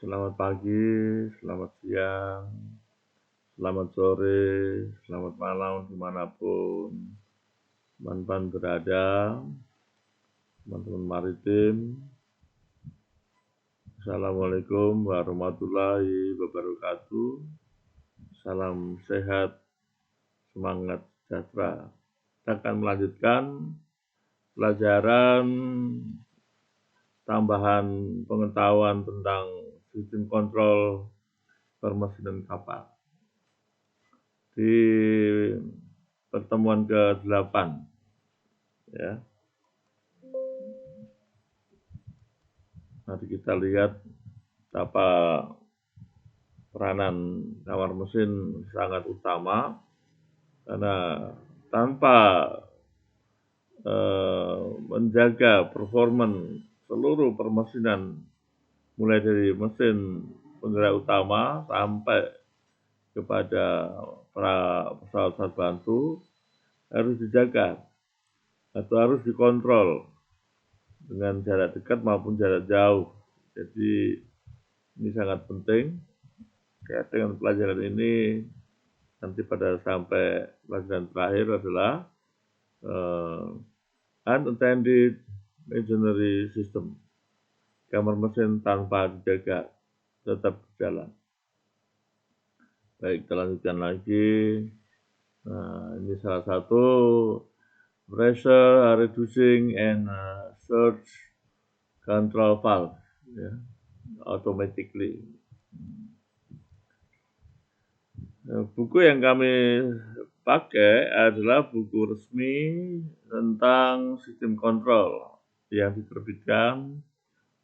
Selamat pagi, selamat siang, selamat sore, selamat malam dimanapun teman-teman berada, teman-teman maritim. Assalamualaikum warahmatullahi wabarakatuh. Salam sehat, semangat sejahtera. Kita akan melanjutkan pelajaran tambahan pengetahuan tentang sistem kontrol permesinan kapal. Di pertemuan ke-8 ya. Mari kita lihat betapa peranan kamar mesin sangat utama karena tanpa menjaga performan seluruh permesinan mulai dari mesin penggerak utama sampai kepada pesawat bantu harus dijaga atau harus dikontrol dengan jarak dekat maupun jarak jauh. Jadi ini sangat penting. Ya, dengan pelajaran ini nanti pada sampai pelajaran terakhir adalah unattended machinery system. Kamar mesin tanpa dijaga tetap berjalan. Baik, kita lanjutkan lagi. Nah, ini salah satu pressure reducing and surge control valve, ya, automatically. Buku yang kami pakai adalah buku resmi tentang sistem kontrol yang diterbitkan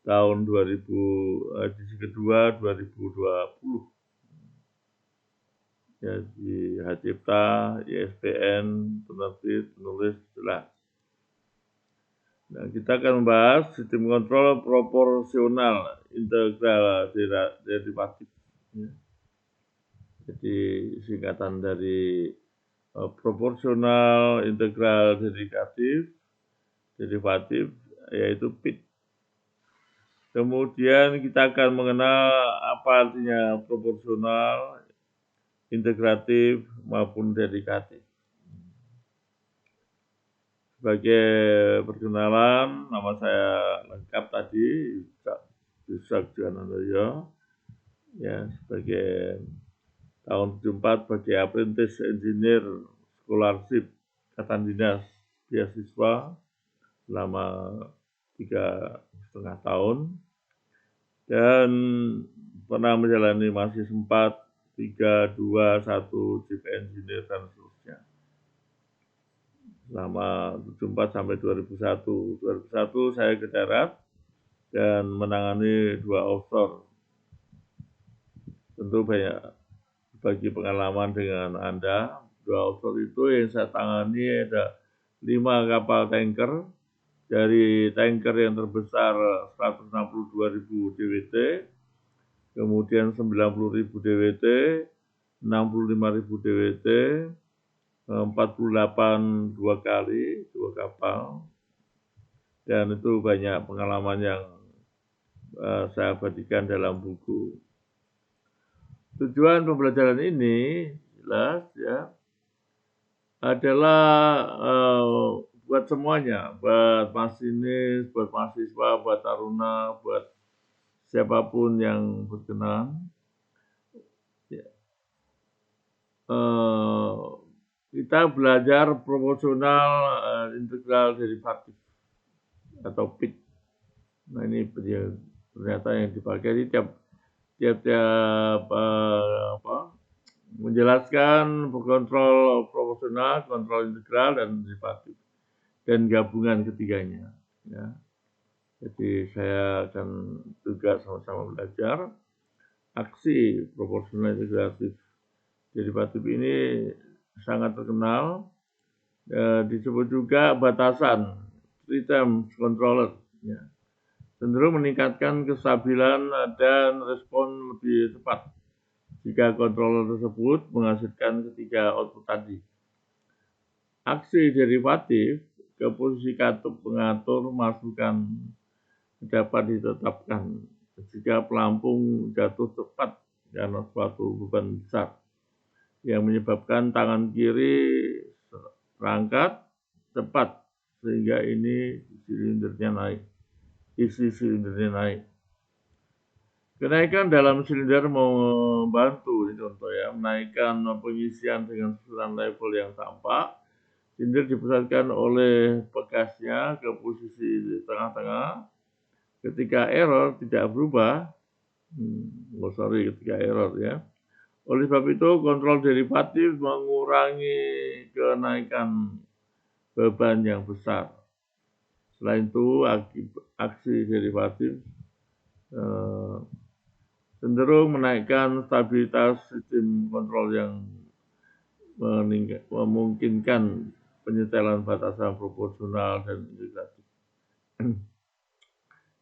tahun 2000 edisi kedua 2020. Ya, di Hcipta, ISBN, penerbit, penulis, jelas. Nah, kita akan membahas sistem kontrol proporsional integral derivatif. Ya. Jadi singkatan dari proporsional integral derivatif yaitu PID. Kemudian kita akan mengenal apa artinya proporsional, integratif maupun derivatif. Sebagai perkenalan, nama saya lengkap tadi Yusak Juanandoyo, ya, sebagai tahun 74 sebagai apprentice engineer scholarship ikatan dinas beasiswa selama 3,5 tahun dan pernah menjalani mahasiswa 4, 3, 2, 1 chief engineer dan seterusnya selama 74 sampai 2001. 2001 saya ke darat dan menangani 2 offshore. Tentu banyak bagi pengalaman dengan Anda. 2 offshore itu yang saya tangani ada 5 kapal tanker, dari tanker yang terbesar 162.000 DWT, kemudian 90.000 DWT, 65.000 DWT, 48 2 kali, 2 kapal, dan itu banyak pengalaman yang saya abadikan dalam buku. Tujuan pembelajaran ini jelas ya adalah buat semuanya, buat masinis, buat mahasiswa, buat taruna, buat siapapun yang berkenan. Ya. Kita belajar proporsional integral derivatif atau PID. Nah, ini ternyata yang dipakai di tiap menjelaskan kontrol proporsional, kontrol integral, dan derivatif, dan gabungan ketiganya. Ya. Jadi saya akan juga sama-sama belajar aksi proporsional integratif derivatif ini sangat terkenal. Disebut juga batasan three times controller. Ya. Cenderung meningkatkan kestabilan dan respon lebih cepat jika controller tersebut menghasilkan ketiga output tadi. Aksi derivatif ke posisi katup pengatur masukan dapat ditetapkan jika pelampung jatuh cepat karena suatu beban besar yang menyebabkan tangan kiri terangkat cepat sehingga ini silindernya naik, isi silindernya naik. Kenaikan dalam silinder membantu, ini contoh ya, menaikkan pengisian dengan susunan level yang tampak. Silinder dipusatkan oleh pegasnya ke posisi tengah-tengah. Ketika error tidak berubah, ketika error ya. Oleh sebab itu, kontrol derivatif mengurangi kenaikan beban yang besar. Selain itu, aksi derivatif cenderung menaikkan stabilitas sistem kontrol yang memungkinkan penyetelan batasan proporsional dan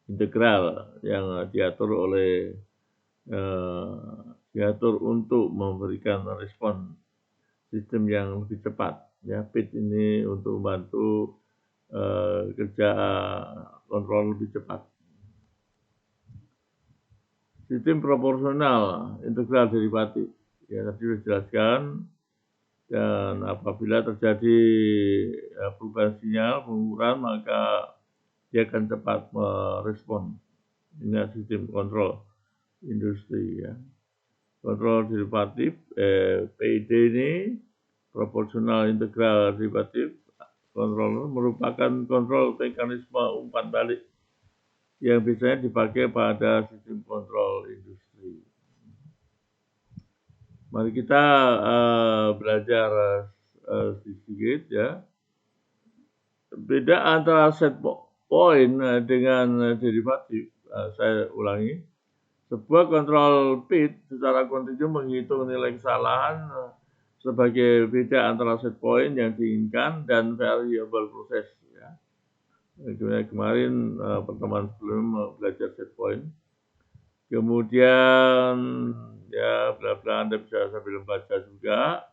integral yang diatur untuk memberikan respon sistem yang lebih cepat. Ya, PIT ini untuk membantu kerja kontrol lebih cepat. Sistem proporsional integral derivatif, ya tadi sudah dijelaskan, dan apabila terjadi perubahan sinyal, pengukuran, maka dia akan cepat merespon. Ini sistem kontrol industri ya. Kontrol derivatif PID ini proporsional integral derivatif kontrol merupakan kontrol mekanisme umpan balik yang biasanya dipakai pada sistem kontrol industri. Mari kita belajar sedikit ya. Beda antara set point dengan derivatif. Saya ulangi. Sebuah kontrol PIT secara kontinu menghitung nilai kesalahan sebagai beda antara set point yang diinginkan dan variabel proses. Ya. Kemarin pertemuan sebelum belajar set point. Kemudian ya bla-bla Anda bisa sambil membaca juga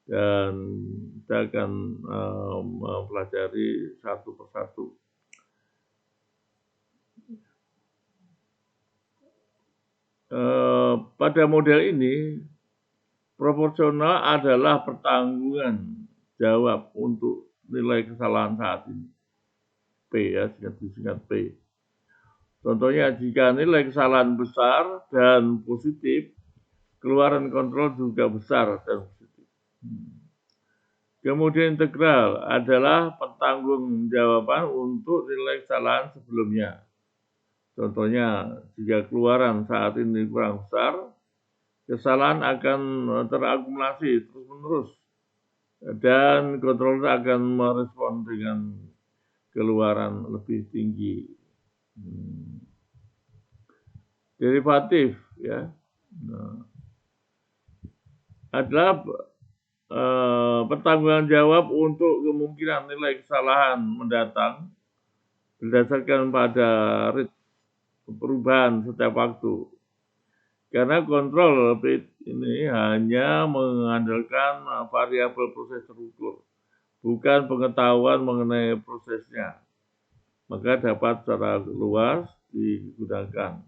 dan kita akan mempelajari satu persatu. Pada model ini proporsional adalah pertanggungan jawab untuk nilai kesalahan saat ini. P ya, disingkat P. Contohnya jika nilai kesalahan besar dan positif, keluaran kontrol juga besar dan positif. Kemudian integral adalah pertanggungjawaban untuk nilai kesalahan sebelumnya. Contohnya jika keluaran saat ini kurang besar, kesalahan akan terakumulasi terus-menerus dan kontrol akan merespon dengan keluaran lebih tinggi. Derivatif ya adalah pertanggungan jawab untuk kemungkinan nilai kesalahan mendatang berdasarkan pada rate perubahan setiap waktu. Karena kontrol PIT ini hanya mengandalkan variabel proses terukur, bukan pengetahuan mengenai prosesnya. Maka dapat secara luas digunakan.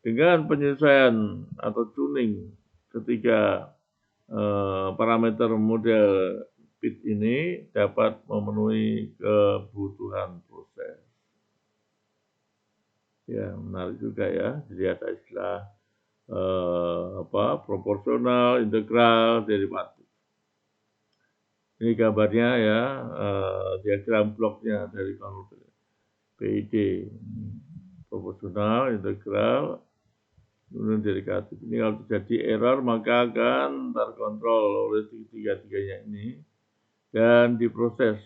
Dengan penyesuaian atau tuning ketiga parameter model PIT ini dapat memenuhi kebutuhan proses. Ya, menarik juga ya. Jadi ada istilah proporsional, integral, derivatif. Ini gambarnya ya, diagram bloknya dari kontrol PID. Proporsional, integral, kemudian derivatif. Ini kalau terjadi error maka akan terkontrol oleh tiga-tiganya ini dan diproses.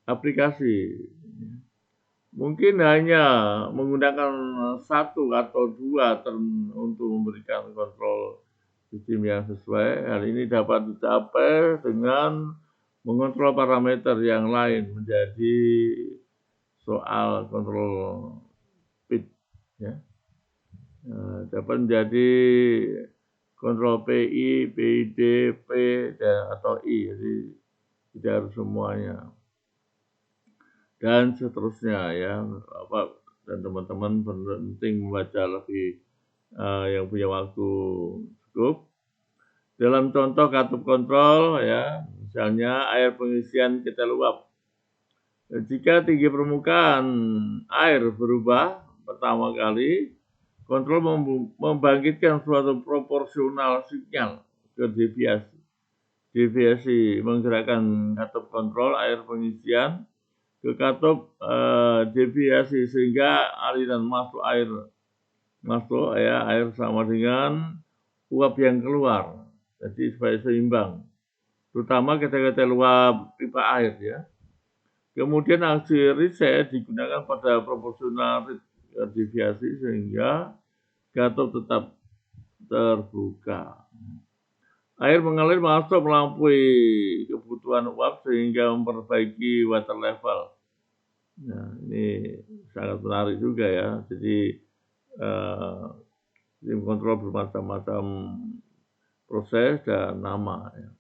Aplikasi mungkin hanya menggunakan satu atau dua term untuk memberikan kontrol sistem yang sesuai. Hal ini dapat dicapai dengan mengontrol parameter yang lain menjadi soal kontrol PIT. Ya. Dapat menjadi kontrol PI, PID, P, atau I. Jadi tidak harus semuanya. dan seterusnya ya. Dan teman-teman penting membaca lebih yang punya waktu cukup. Dalam contoh katup kontrol ya, misalnya air pengisian ketel uap. Jika tinggi permukaan air berubah pertama kali, kontrol membangkitkan suatu proporsional sinyal ke deviasi. Deviasi menggerakkan katup kontrol air pengisian ke katup deviasi sehingga aliran masuk ya air sama dengan uap yang keluar. Jadi supaya seimbang. Terutama ketika uap pipa air ya. Kemudian aksi reset digunakan pada proporsional deviasi sehingga katup tetap terbuka. Air mengalir masuk melampaui kebutuhan uap sehingga memperbaiki water level. Nah, ini sangat menarik juga ya. Jadi sistem kontrol bermacam-macam proses dan nama. Ya.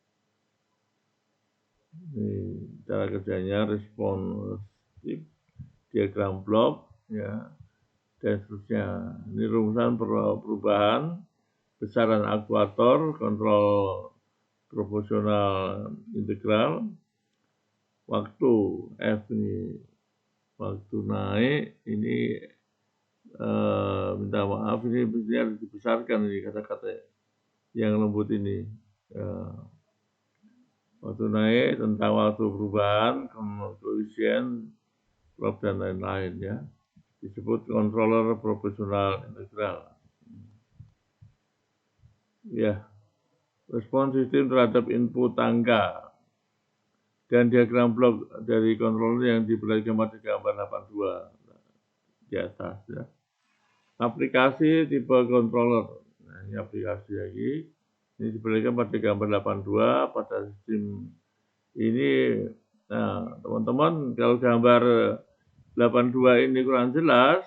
Ini cara kerjanya responsif, diagram blok, ya, dan seterusnya. Ini rumusan perubahan besaran aktuator, kontrol proporsional integral, waktu F ini waktu naik, ini minta maaf ini harus dibesarkan ini kata-kata yang lembut ini. Waktu naik tentang waktu perubahan, koefisien, prop dan lain-lain ya. Disebut controller proporsional integral. Ya, respon sistem terhadap input tangga dan diagram blok dari controller yang diperlihatkan pada gambar 82 di atas ya. Aplikasi tipe controller. Nah, ini aplikasi lagi. Ini diperlihatkan pada gambar 82 pada sistem ini. Nah, teman-teman kalau gambar 82 ini kurang jelas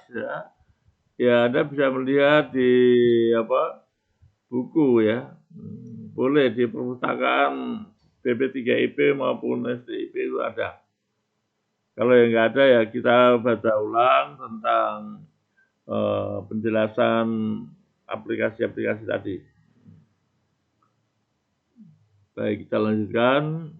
ya Anda bisa melihat di buku ya. Boleh di perpustakaan BP3IP maupun STIP itu ada. Kalau yang nggak ada ya kita baca ulang tentang penjelasan aplikasi-aplikasi tadi. Baik, kita lanjutkan.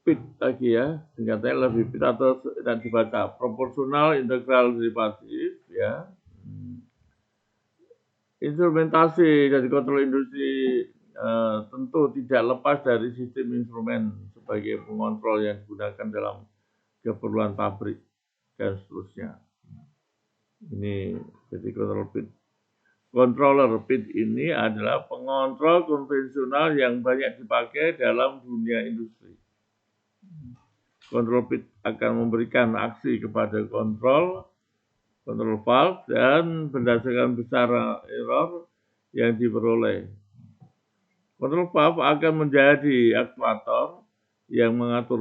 PIT lagi ya, singkatnya lebih PIT atau dan dibaca proporsional integral derivatif ya. Instrumentasi dari kontrol industri tentu tidak lepas dari sistem instrumen sebagai pengontrol yang digunakan dalam keperluan pabrik dan seterusnya. Ini jadi kontrol PIT. Controller PIT ini adalah pengontrol konvensional yang banyak dipakai dalam dunia industri. Kontrol PIT akan memberikan aksi kepada kontrol valve dan berdasarkan besar error yang diperoleh. Kontrol valve akan menjadi aktuator yang mengatur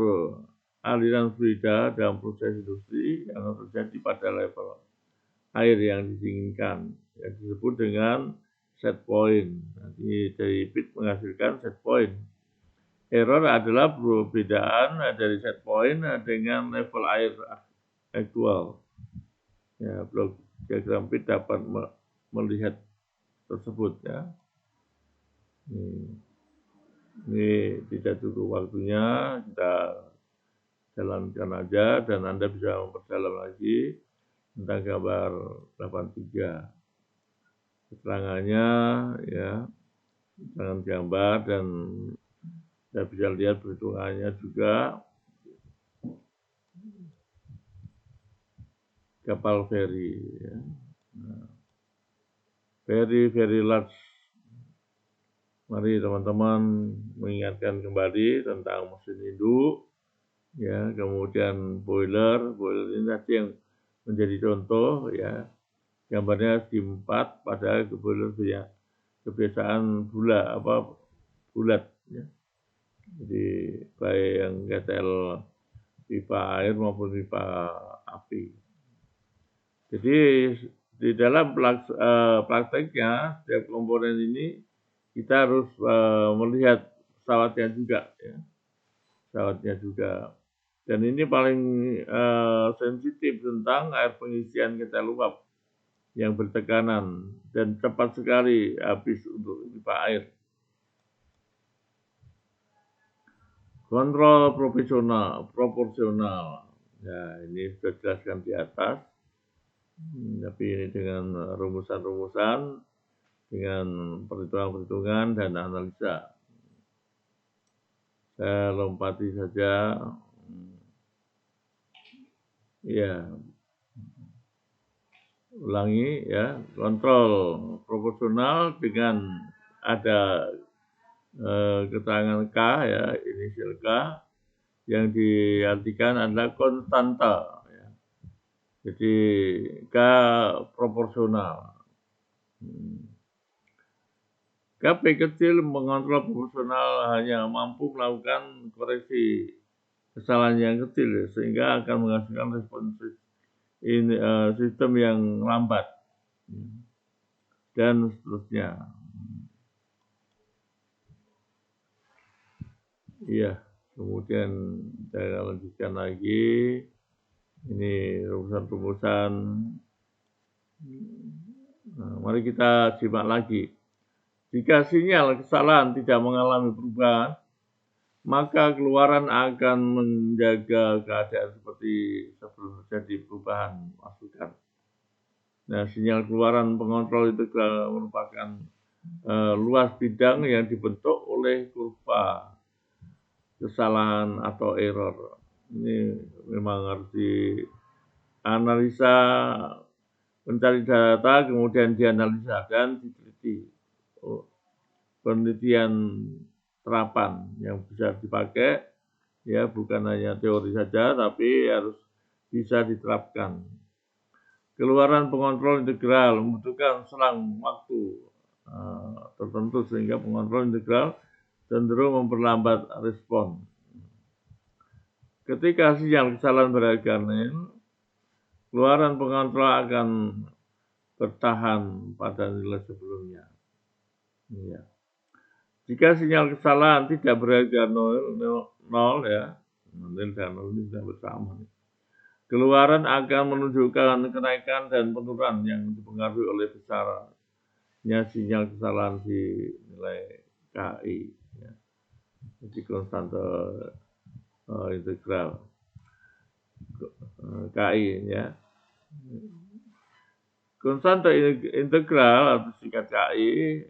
aliran fluida dalam proses industri yang terjadi pada level air yang diinginkan, yang disebut dengan set point. Nanti dari PIT menghasilkan set point. Error adalah perbedaan dari set point dengan level air aktual. Ya, blok diagram PIT dapat melihat tersebut ya. Ini tidak cukup waktunya, kita jalankan aja dan Anda bisa memperdalam lagi tentang gambar 83. Keterangannya ya, keterangan gambar dan Anda bisa lihat perhitungannya juga. Kapal feri ya. Nah, very large. Mari teman-teman mengingatkan kembali tentang mesin induk ya, kemudian boiler ini tadi yang menjadi contoh ya. Gambarnya di 4 pada boiler punya kebiasaan bulat ya. Jadi baik yang ketel pipa air maupun pipa api. Jadi di dalam prakteknya setiap komponen ini kita harus melihat pesawatnya juga ya. pesawatnya juga. Dan ini paling sensitif tentang air pengisian ketel uap yang bertekanan dan cepat sekali habis untuk pipa air. Kontrol proporsional. Ya, ini sudah dijelaskan di atas. Tapi ini dengan rumusan-rumusan, dengan perhitungan-perhitungan dan analisa. Saya lompati saja. Ya, ulangi ya, kontrol proporsional dengan ada keterangan K ya, inisial K yang diartikan adalah konstanta. Ya. Jadi K proporsional. KP kecil mengontrol proporsional hanya mampu melakukan koreksi kesalahan yang kecil sehingga akan menghasilkan respon sistem yang lambat dan seterusnya. Iya, kemudian saya lanjutkan lagi. Ini rumusan-rumusan. Nah, mari kita simak lagi. Jika sinyal kesalahan tidak mengalami perubahan, maka keluaran akan menjaga keadaan seperti sebelum terjadi perubahan masukan. Nah, sinyal keluaran pengontrol itu merupakan luas bidang yang dibentuk oleh kurva kesalahan atau error. Ini memang harus dianalisa, mencari data, kemudian dianalisa dan diteliti. Penelitian terapan yang bisa dipakai, ya bukan hanya teori saja, tapi harus bisa diterapkan. Keluaran pengontrol integral membutuhkan selang waktu tertentu sehingga pengontrol integral cenderung memperlambat respon. Ketika sinyal kesalahan berharga nil, keluaran pengontrol akan bertahan pada nilai sebelumnya. Ya. Jika sinyal kesalahan tidak berharga nol ya, nil dan nol ini sudah bersama. Keluaran akan menunjukkan kenaikan dan penurunan yang dipengaruhi oleh besarnya sinyal kesalahan di nilai KI. Ya. Jadi konstanta integral KI ya. Konstanta integral atau singkat KI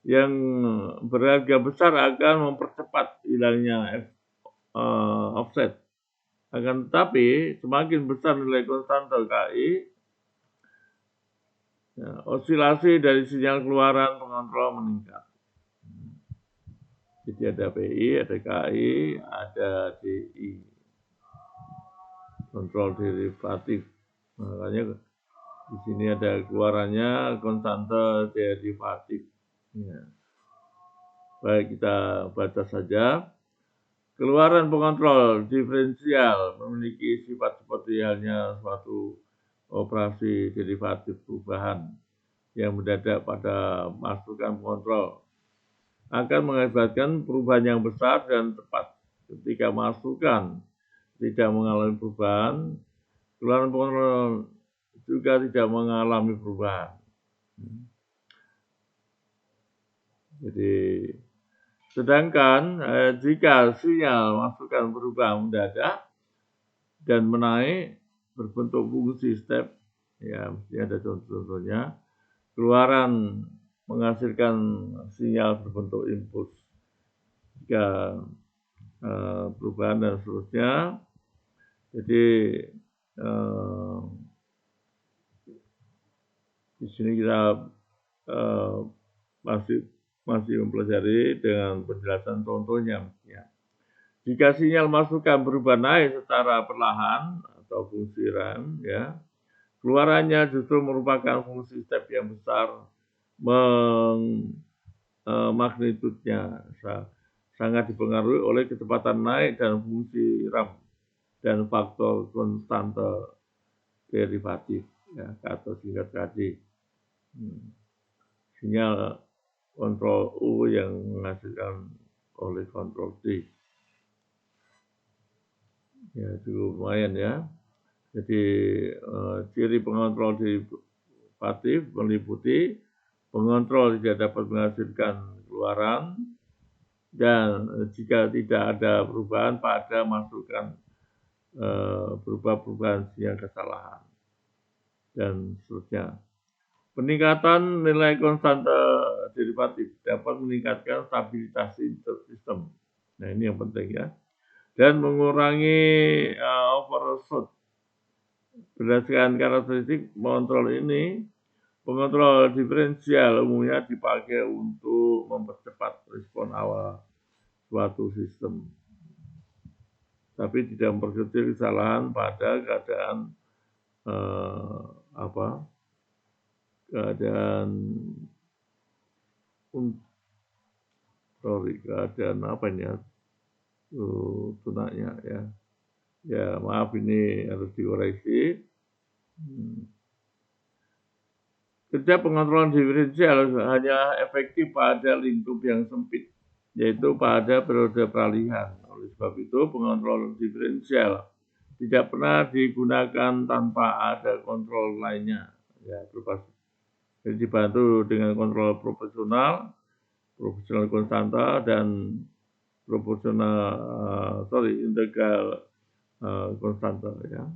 yang berharga besar akan mempercepat hilangnya offset. Akan tetapi semakin besar nilai konstanta KI, ya, osilasi dari sinyal keluaran pengontrol meningkat. Jadi ada PI, ada KI, ada DI. Kontrol derivatif. Makanya di sini ada keluarannya konstanta derivatif. Ya. Baik, kita baca saja. Keluaran pengontrol diferensial memiliki sifat seperti halnya suatu operasi derivatif perubahan yang mendadak pada masukan pengontrol akan mengakibatkan perubahan yang besar dan tepat. Ketika masukan tidak mengalami perubahan, keluaran pengontrol juga tidak mengalami perubahan. Jadi sedangkan jika sinyal masukan berubah mendadak dan menaik berbentuk fungsi step, ya mesti ada contoh-contohnya, keluaran menghasilkan sinyal berbentuk impuls. Jika perubahan dan seterusnya, jadi di sini kita masih mempelajari dengan penjelasan contohnya. Ya. Jika sinyal masukan berubah naik secara perlahan atau fungsi rem, ya, keluarannya justru merupakan fungsi step yang besar, magnitudenya sangat dipengaruhi oleh kecepatan naik dan fungsi rem dan faktor konstanta derivatif, ya, atau singkat KD. Sinyal kontrol U yang menghasilkan oleh kontrol D. Ya, cukup lumayan ya. Jadi ciri pengontrol derivatif meliputi pengontrol tidak dapat menghasilkan keluaran, dan jika tidak ada perubahan pada masukan berupa perubahan sinyal kesalahan dan seterusnya. Peningkatan nilai konstanta derivatif dapat meningkatkan stabilitas sistem. Nah, ini yang penting ya. Dan mengurangi overshoot. Berdasarkan karakteristik pengontrol ini, pengontrol diferensial umumnya dipakai untuk mempercepat respon awal suatu sistem, tapi tidak memperkecil kesalahan pada keadaan keadaan apa ini ya, tunanya ya. Ya, maaf, ini harus dikoreksi. Kerja pengontrolan diferensial hanya efektif pada lingkup yang sempit, yaitu pada periode peralihan. Oleh sebab itu, pengontrolan diferensial tidak pernah digunakan tanpa ada kontrol lainnya. Ya, jadi dibantu dengan kontrol proporsional konstanta, dan integral konstanta ya.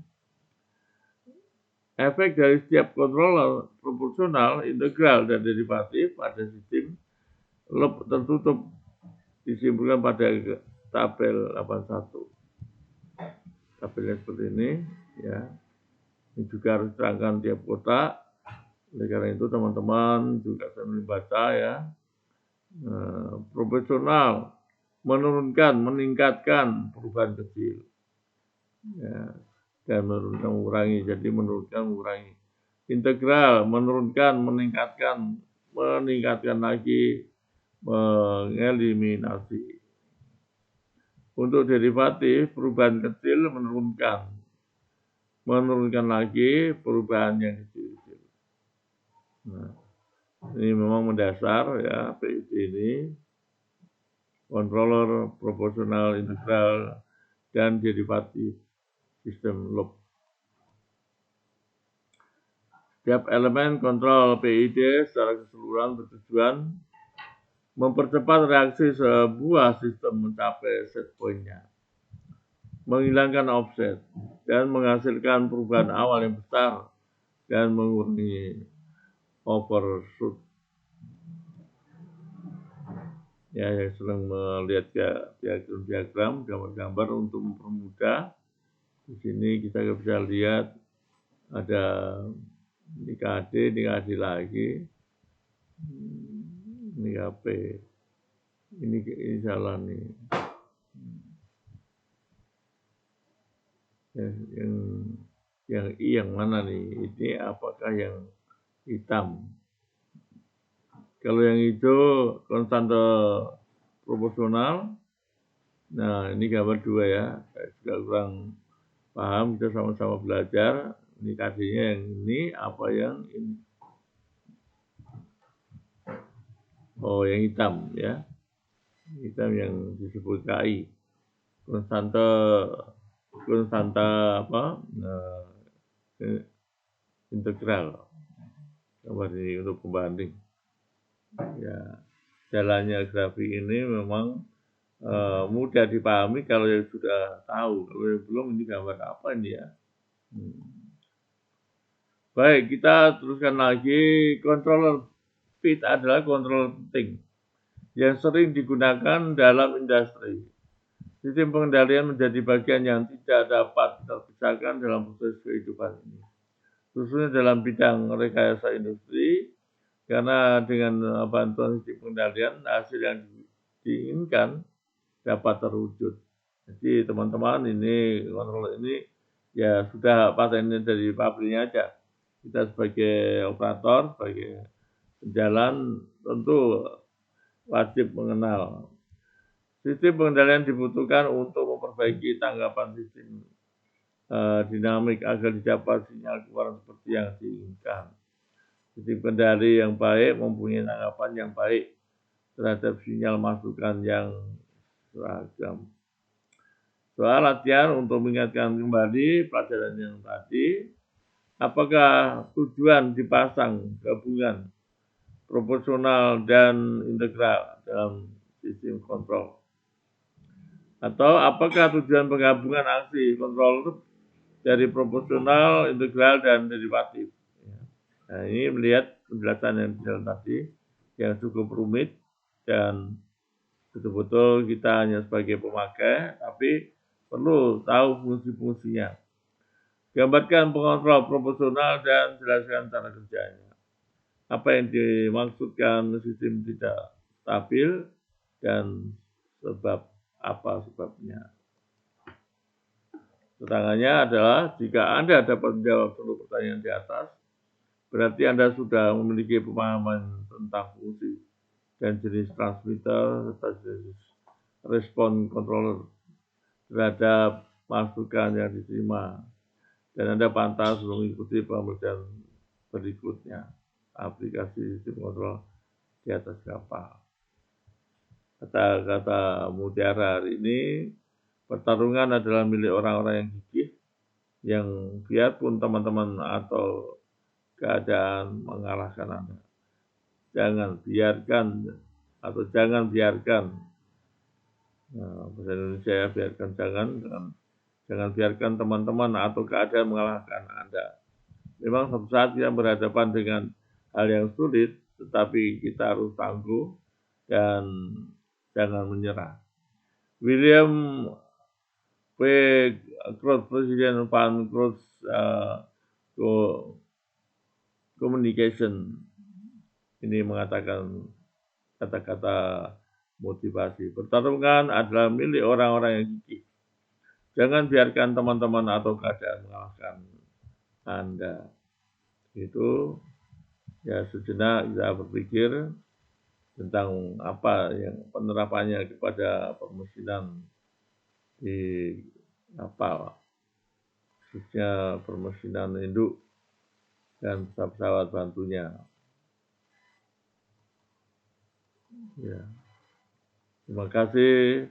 Efek dari setiap kontrol proporsional, integral, dan derivatif pada sistem loop tertutup disimpulkan pada tabel 81. Tabelnya seperti ini ya. Ini juga harus diterangkan tiap kotak. Oleh karena itu teman-teman juga sambil baca ya. Proporsional menurunkan, meningkatkan perubahan kecil. Ya, dan menurunkan, mengurangi. Jadi menurunkan, mengurangi. Integral menurunkan, meningkatkan lagi, mengeliminasi. Untuk derivatif, perubahan kecil menurunkan lagi perubahan yang kecil-kecil. Nah, ini memang mendasar ya PID ini. Controller, proporsional, integral, dan derivatif sistem loop. Setiap elemen kontrol PID secara keseluruhan bertujuan mempercepat reaksi sebuah sistem mencapai set point-nya, menghilangkan offset, dan menghasilkan perubahan awal yang besar, dan mengurangi overshoot. Ya, yang sedang melihat diagram, gambar-gambar untuk mempermudah. Di sini kita bisa lihat ada ini KD lagi, ini HP, ini salah nih. Yang I yang mana nih? Ini apakah yang hitam? Kalau yang hijau konstanta proporsional. Nah, ini gambar 2 ya. Saya juga kurang paham, kita sama-sama belajar. Ini KD-nya yang ini, apa yang ini? Oh, yang hitam ya. Hitam yang disebut KI. Konstanta apa? Integral. Gambar ini untuk pembanding. Ya, jalannya grafik ini memang mudah dipahami kalau yang sudah tahu. Kalau yang belum, ini gambar apa ini ya? Baik, kita teruskan lagi. Controller fit adalah kontrol penting yang sering digunakan dalam industri. Sistem pengendalian menjadi bagian yang tidak dapat terpisahkan dalam proses kehidupan ini, khususnya dalam bidang rekayasa industri, karena dengan bantuan sistem pengendalian hasil yang diinginkan dapat terwujud. Jadi teman-teman, ini kontrol ini ya sudah patennya dari pabriknya aja. Kita sebagai operator, sebagai penjalan tentu wajib mengenal. Sistem pengendalian dibutuhkan untuk memperbaiki tanggapan sistem dinamik agar didapat sinyal keluaran seperti yang diinginkan. Sistem kendali yang baik mempunyai tanggapan yang baik terhadap sinyal masukan yang seragam. Soal latihan untuk mengingatkan kembali pelajaran yang tadi, apakah tujuan dipasang gabungan proporsional dan integral dalam sistem kontrol? Atau apakah tujuan penggabungan aksi kontrol dari proporsional, integral, dan derivatif? Nah, ini melihat penjelasan yang detail tadi yang cukup rumit dan betul-betul kita hanya sebagai pemakai, tapi perlu tahu fungsi-fungsinya. Gambarkan pengontrol proporsional dan jelaskan cara kerjanya. Apa yang dimaksudkan sistem tidak stabil dan sebab apa sebabnya. Tantangannya adalah jika Anda dapat menjawab seluruh pertanyaan di atas, berarti Anda sudah memiliki pemahaman tentang fungsi dan jenis transmitter serta jenis respon controller terhadap masukan yang diterima, dan Anda pantas mengikuti pembelajaran berikutnya. Aplikasi sistem kontrol di atas kapal. Kata-kata mutiara hari ini, pertarungan adalah milik orang-orang yang gigih, yang biarpun teman-teman atau keadaan mengalahkan Anda. Jangan biarkan bahasa Indonesia ya, jangan biarkan teman-teman atau keadaan mengalahkan Anda. Memang suatu saat kita berhadapan dengan hal yang sulit, tetapi kita harus tangguh dan jangan menyerah. William P. Cross, Presiden Van Cross Communication ini mengatakan kata-kata motivasi. Pertarungan adalah milik orang-orang yang gigih. Jangan biarkan teman-teman atau keadaan mengalahkan Anda. Itu ya sejenak kita berpikir tentang apa yang penerapannya kepada permesinan di kapal, khususnya permesinan induk dan pesawat bantunya. Ya. Terima kasih.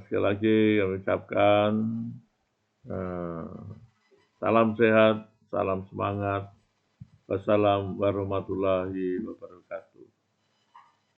Sekali lagi kami ucapkan salam sehat, salam semangat. Wassalamualaikum warahmatullahi wabarakatuh.